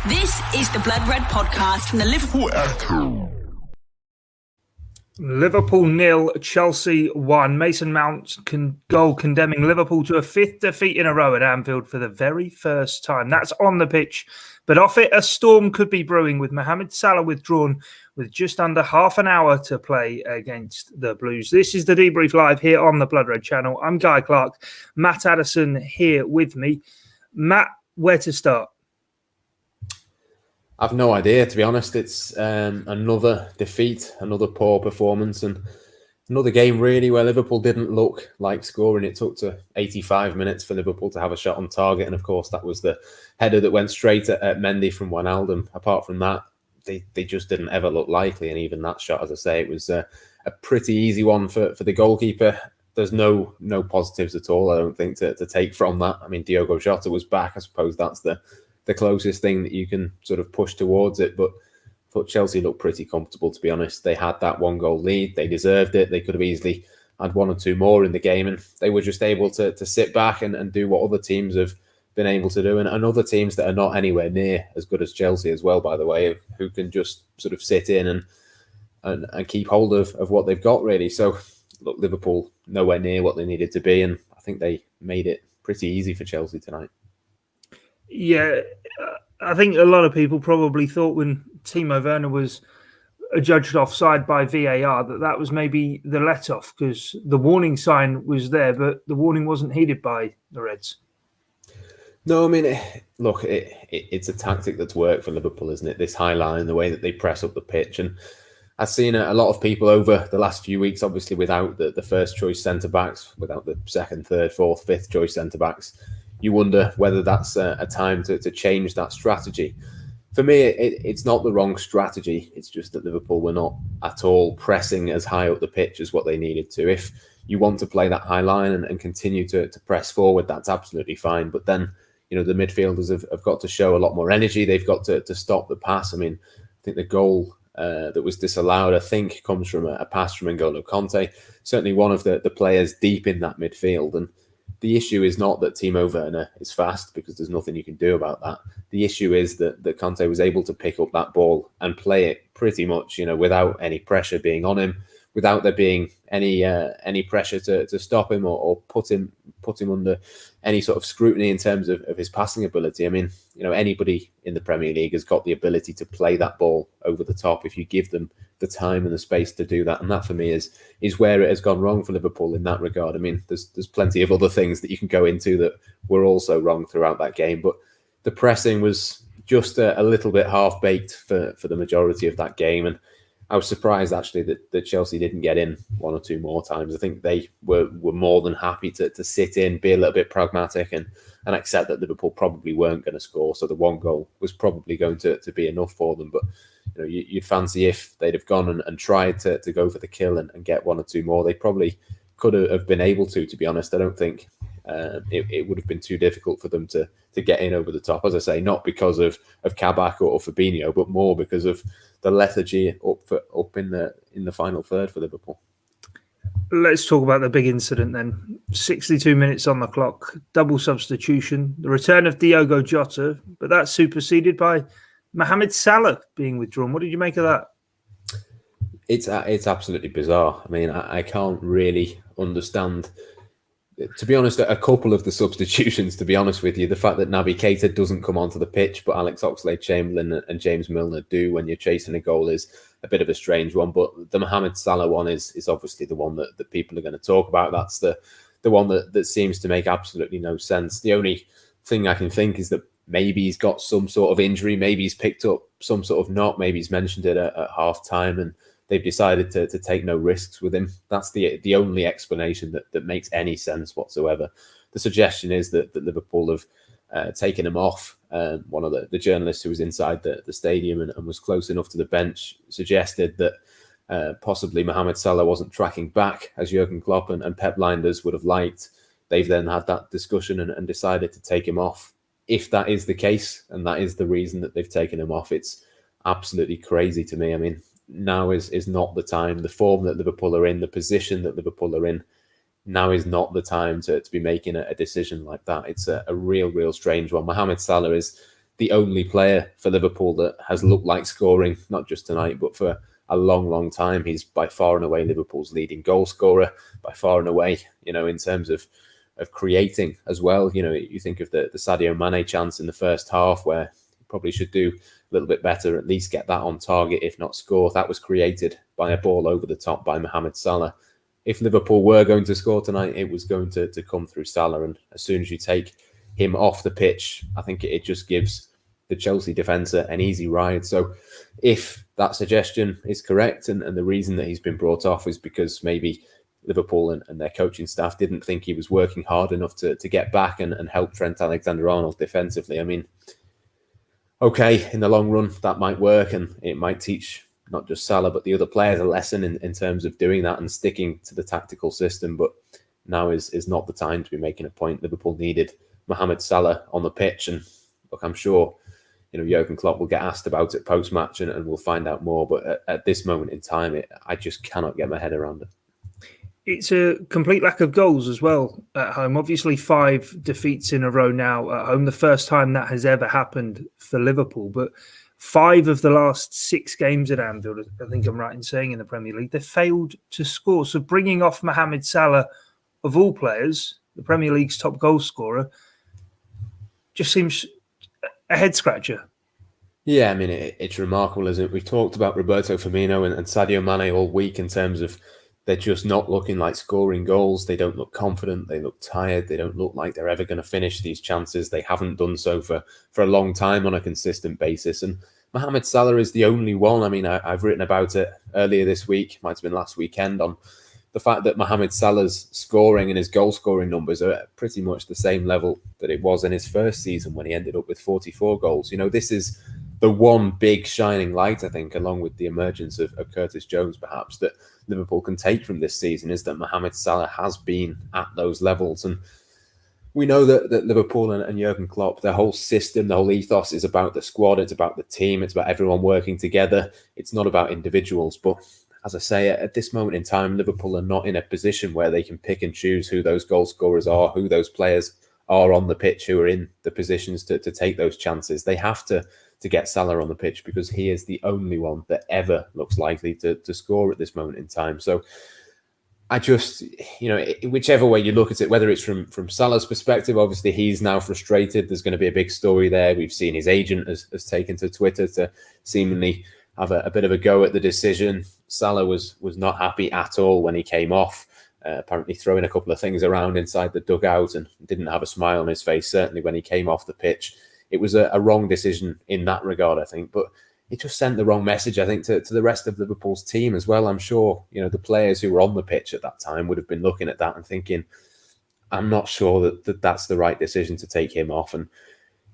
This is the Blood Red podcast from the Liverpool Echo. Liverpool 0, Chelsea 1. Mason Mount's goal condemning Liverpool to a fifth defeat in a row at Anfield for the very first time. That's on the pitch. But off it, a storm could be brewing with Mohamed Salah withdrawn with just under half an hour to play against the Blues. This is the Debrief Live here on the Blood Red channel. I'm Guy Clark. Matt Addison here with me. Matt, where to start? I've no idea, to be honest. It's another defeat, another poor performance, and another game really where Liverpool didn't look like scoring. It took to 85 minutes for Liverpool to have a shot on target, and of course that was the header that went straight at Mendy from Wijnaldum. Apart from that, they just didn't ever look likely, and even that shot, as I say, it was a pretty easy one for the goalkeeper. There's no positives at all, I don't think, to take from that. I mean, Diogo Jota was back. I suppose that's the closest thing that you can sort of push towards it. But I thought Chelsea looked pretty comfortable, to be honest. They had that 1-goal lead. They deserved it. They could have easily had one or two more in the game, and they were just able to sit back and do what other teams have been able to do. And other teams that are not anywhere near as good as Chelsea as well, by the way, who can just sort of sit in and keep hold of what they've got, really. So, look, Liverpool nowhere near what they needed to be, and I think they made it pretty easy for Chelsea tonight. Yeah, I think a lot of people probably thought when Timo Werner was judged offside by VAR that was maybe the let-off, because the warning sign was there, but the warning wasn't heeded by the Reds. No, I mean, look, it's a tactic that's worked for Liverpool, isn't it? This high line, the way that they press up the pitch. And I've seen a lot of people over the last few weeks, obviously without the first-choice centre-backs, without the second, third, fourth, fifth-choice centre-backs. You wonder whether that's a time to change that strategy. For me, it's not the wrong strategy. It's just that Liverpool were not at all pressing as high up the pitch as what they needed to. If you want to play that high line and continue to press forward, that's absolutely fine. But then, the midfielders have got to show a lot more energy. They've got to stop the pass. I mean, I think the goal that was disallowed, I think, comes from a pass from N'Golo Kanté, certainly one of the players deep in that midfield. And the issue is not that Timo Werner is fast, because there's nothing you can do about that. The issue is that Kanté was able to pick up that ball and play it pretty much, without any pressure being on him, without there being any pressure to stop him or put him under any sort of scrutiny in terms of his passing ability. I mean, anybody in the Premier League has got the ability to play that ball over the top if you give them the time and the space to do that. And that, for me, is where it has gone wrong for Liverpool in that regard. I mean, there's plenty of other things that you can go into that were also wrong throughout that game, but the pressing was just a little bit half-baked for the majority of that game. And I was surprised, actually, that Chelsea didn't get in one or two more times. I think they were more than happy to sit in, be a little bit pragmatic, and accept that Liverpool probably weren't going to score. So the one goal was probably going to be enough for them. But you'd fancy if they'd have gone and tried to go for the kill and get one or two more. They probably could have been able to be honest. I don't think it would have been too difficult for them to get in over the top. As I say, not because of Kabak or Fabinho, but more because of the lethargy up in the final third for Liverpool. Let's talk about the big incident then. 62 minutes on the clock, double substitution, the return of Diogo Jota, but that's superseded by Mohamed Salah being withdrawn. What did you make of that? It's absolutely bizarre. I mean, I can't really understand, to be honest, a couple of the substitutions, to be honest with you. The fact that Naby Keita doesn't come onto the pitch, but Alex Oxlade-Chamberlain and James Milner do when you're chasing a goal is a bit of a strange one. But the Mohamed Salah one is obviously the one that people are going to talk about. That's the one that seems to make absolutely no sense. The only thing I can think is that maybe he's got some sort of injury. Maybe he's picked up some sort of knock. Maybe he's mentioned it at half time and they've decided to take no risks with him. That's the only explanation that makes any sense whatsoever. The suggestion is that Liverpool have taken him off. One of the journalists who was inside the stadium and was close enough to the bench suggested that possibly Mohamed Salah wasn't tracking back as Jurgen Klopp and Pep Lijnders would have liked. They've then had that discussion and decided to take him off. If that is the case, and that is the reason that they've taken him off, it's absolutely crazy to me. I mean, now is not the time. The form that Liverpool are in, the position that Liverpool are in, now is not the time to be making a decision like that. It's a real strange one. Mohamed Salah is the only player for Liverpool that has looked like scoring, not just tonight, but for a long, long time. He's by far and away Liverpool's leading goal scorer, by far and away, in terms of creating as well. You think of the Sadio Mane chance in the first half where he probably should do a little bit better, at least get that on target, if not score. That was created by a ball over the top by Mohamed Salah. If Liverpool were going to score tonight, it was going to come through Salah. And as soon as you take him off the pitch, I think it just gives the Chelsea defence an easy ride. So if that suggestion is correct, and the reason that he's been brought off is because maybe Liverpool and their coaching staff didn't think he was working hard enough to get back and help Trent Alexander-Arnold defensively. I mean, okay, in the long run, that might work, and it might teach not just Salah, but the other players a lesson in terms of doing that and sticking to the tactical system. But now is not the time to be making a point. Liverpool needed Mohamed Salah on the pitch. And look, I'm sure, Jurgen Klopp will get asked about it post-match and we'll find out more. But at this moment in time, I just cannot get my head around it. It's a complete lack of goals as well at home. Obviously, 5 defeats in a row now at home. The first time that has ever happened for Liverpool. But 5 of the last 6 games at Anfield, I think I'm right in saying, in the Premier League, they failed to score. So bringing off Mohamed Salah, of all players, the Premier League's top goal scorer, just seems a head scratcher. Yeah, I mean, it's remarkable, isn't it? We've talked about Roberto Firmino and Sadio Mane all week in terms of they're just not looking like scoring goals. They don't look confident. They look tired. They don't look like they're ever going to finish these chances. They haven't done so for a long time on a consistent basis. And Mohamed Salah is the only one. I mean, I've written about it earlier this week, might have been last weekend, on the fact that Mohamed Salah's scoring and his goal scoring numbers are at pretty much the same level that it was in his first season when he ended up with 44 goals. This is the one big shining light, I think, along with the emergence of Curtis Jones, perhaps, that Liverpool can take from this season, is that Mohamed Salah has been at those levels. And we know that Liverpool and Jurgen Klopp, their whole system, the whole ethos is about the squad, it's about the team, it's about everyone working together. It's not about individuals. But as I say, at this moment in time, Liverpool are not in a position where they can pick and choose who those goal scorers are, who those players are on the pitch who are in the positions to take those chances. They have to get Salah on the pitch because he is the only one that ever looks likely to score at this moment in time. So I just, whichever way you look at it, whether it's from Salah's perspective, obviously he's now frustrated. There's going to be a big story there. We've seen his agent has taken to Twitter to seemingly have a bit of a go at the decision. Salah was not happy at all when he came off, apparently throwing a couple of things around inside the dugout and didn't have a smile on his face, certainly when he came off the pitch. It was a wrong decision in that regard, I think, but it just sent the wrong message, I think, to the rest of Liverpool's team as well. I'm sure, the players who were on the pitch at that time would have been looking at that and thinking, I'm not sure that that's the right decision to take him off. And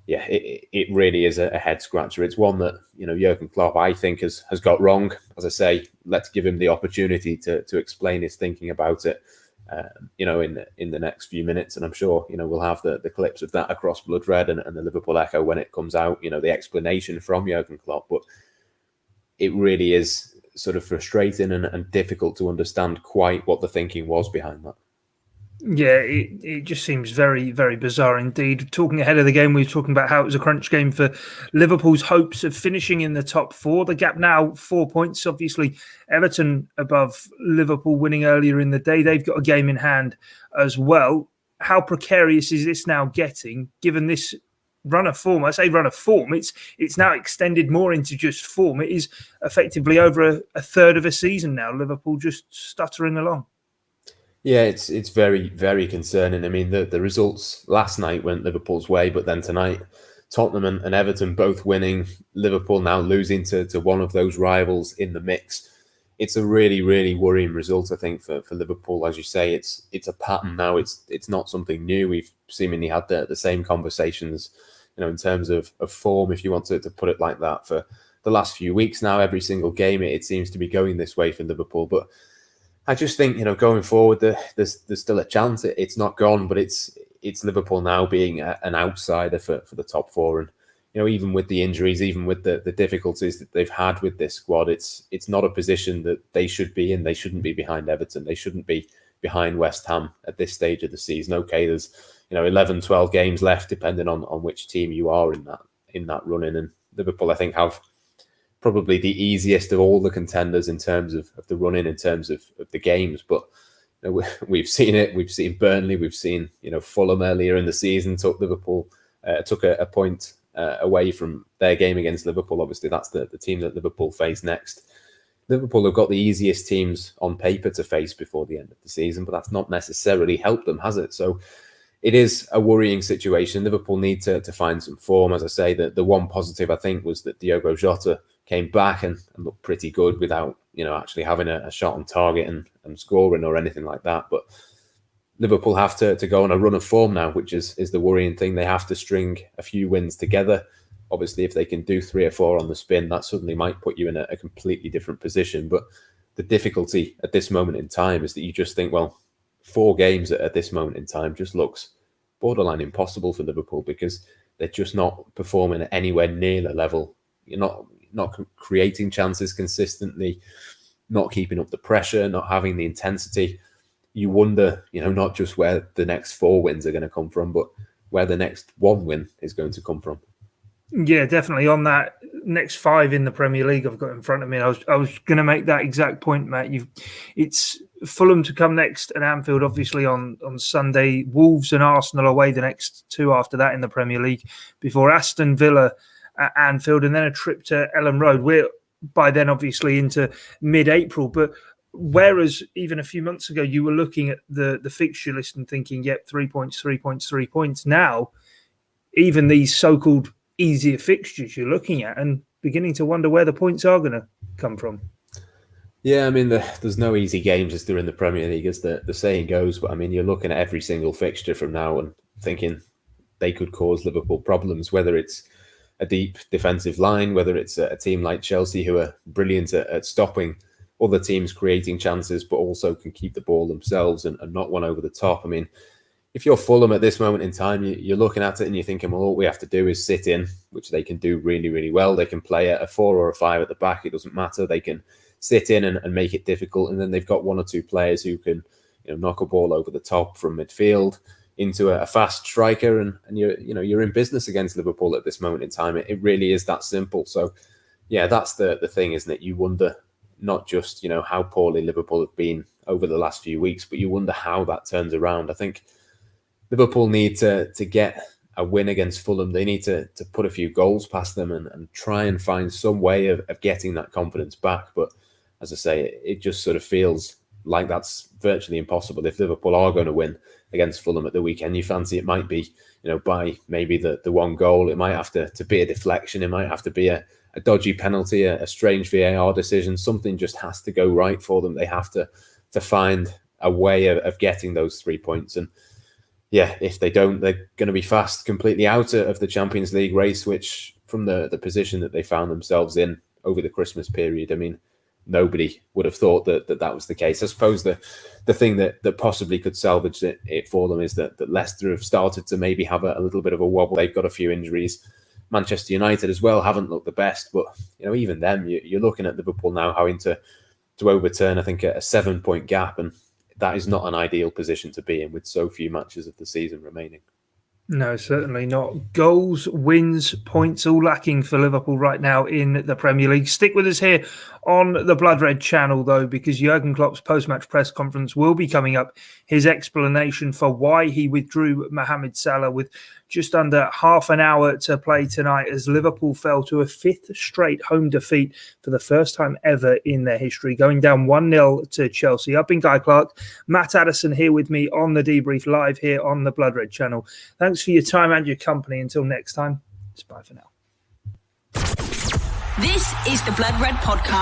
yeah, it really is a head scratcher. It's one that, Jurgen Klopp, I think, has got wrong. As I say, let's give him the opportunity to explain his thinking about it, in the next few minutes. And I'm sure, we'll have the clips of that across Blood Red and the Liverpool Echo when it comes out, the explanation from Jurgen Klopp. But it really is sort of frustrating and difficult to understand quite what the thinking was behind that. Yeah, it just seems very, very bizarre indeed. Talking ahead of the game, we were talking about how it was a crunch game for Liverpool's hopes of finishing in the top 4. The gap now 4 points. Obviously, Everton above Liverpool winning earlier in the day. They've got a game in hand as well. How precarious is this now getting, given this run of form? I say run of form. It's now extended more into just form. It is effectively over a third of a season now. Liverpool just stuttering along. Yeah, it's very, very concerning. I mean, the results last night went Liverpool's way, but then tonight, Tottenham and Everton both winning, Liverpool now losing to one of those rivals in the mix. It's a really, really worrying result, I think, for Liverpool. As you say, it's a pattern now. It's not something new. We've seemingly had the same conversations, in terms of form, if you want to put it like that, for the last few weeks now. Every single game, it seems to be going this way for Liverpool. But I just think, going forward, there's still a chance. It's not gone, but it's Liverpool now being an outsider for the top 4. And, even with the injuries, even with the difficulties that they've had with this squad, it's not a position that they should be in. They shouldn't be behind Everton. They shouldn't be behind West Ham at this stage of the season. Okay, there's, 11, 12 games left, depending on which team you are in that. in that running. And Liverpool, I think, have probably the easiest of all the contenders in terms of the running, in terms of the games. But we've seen it. We've seen Burnley. We've seen Fulham earlier in the season took Liverpool took a point away from their game against Liverpool. Obviously, that's the team that Liverpool face next. Liverpool have got the easiest teams on paper to face before the end of the season, but that's not necessarily helped them, has it? So it is a worrying situation. Liverpool need to find some form. As I say, the one positive, I think, was that Diogo Jota came back and looked pretty good without actually having a shot on target and scoring or anything like that. But Liverpool have to go on a run of form now, which is the worrying thing. They have to string a few wins together. Obviously, if they can do 3 or 4 on the spin, that suddenly might put you in a completely different position. But the difficulty at this moment in time is that you just think, well, 4 games at this moment in time just looks borderline impossible for Liverpool, because they're just not performing at anywhere near the level. You're not creating chances consistently, not keeping up the pressure, not having the intensity. You wonder, not just where the next 4 wins are going to come from, but where the next 1 win is going to come from. Yeah, definitely. On that next 5 in the Premier League I've got in front of me, I was going to make that exact point, Matt. It's Fulham to come next at Anfield, obviously, on Sunday. Wolves and Arsenal away the next 2 after that in the Premier League, before Aston Villa at Anfield, and then a trip to Elland Road. We're by then obviously into mid-April, but whereas even a few months ago you were looking at the fixture list and thinking, yep, 3 points, 3 points, 3 points. Now, even these so-called easier fixtures you're looking at and beginning to wonder where the points are going to come from. Yeah, I mean, there's no easy games as there in the Premier League, as the saying goes. But I mean, you're looking at every single fixture from now and thinking they could cause Liverpool problems, whether it's a deep defensive line, whether it's a team like Chelsea who are brilliant at stopping other teams creating chances, but also can keep the ball themselves and not one over the top. I mean, if you're Fulham at this moment in time, you're looking at it and you're thinking, well, all we have to do is sit in, which they can do really, really well. They can play a 4 or a 5 at the back. It doesn't matter. They can sit in and make it difficult. And then they've got 1 or 2 players who can knock a ball over the top from midfield into a fast striker. And you're in business against Liverpool at this moment in time. It really is that simple. So, yeah, that's the thing, isn't it? You wonder not just, how poorly Liverpool have been over the last few weeks, but you wonder how that turns around. I think Liverpool need to get a win against Fulham. They need to put a few goals past them and try and find some way of getting that confidence back. But as I say, it just sort of feels like that's virtually impossible. If Liverpool are going to win against Fulham at the weekend, you fancy it might be, by maybe the 1 goal. It might have to be a deflection. It might have to be a dodgy penalty, a strange VAR decision. Something just has to go right for them. They have to find a way of getting those 3 points. And yeah, if they don't, they're going to be fast completely out of the Champions League race, which from the position that they found themselves in over the Christmas period, I mean, nobody would have thought that was the case. I suppose the thing that possibly could salvage it for them is that Leicester have started to maybe have a little bit of a wobble. They've got a few injuries. Manchester United as well haven't looked the best, but even them, you're looking at Liverpool now having to overturn, I think, a 7-point gap, and that is not an ideal position to be in with so few matches of the season remaining. No, certainly not. Goals, wins, points, all lacking for Liverpool right now in the Premier League. Stick with us here on the Blood Red channel, though, because Jurgen Klopp's post-match press conference will be coming up. His explanation for why he withdrew Mohamed Salah with just under half an hour to play tonight, as Liverpool fell to a 5th straight home defeat for the first time ever in their history, going down 1-0 to Chelsea. I've been Guy Clark. Matt Addison here with me on the Debrief, live here on the Blood Red channel. Thanks for your time and your company. Until next time, it's bye for now. This is the Blood Red Podcast.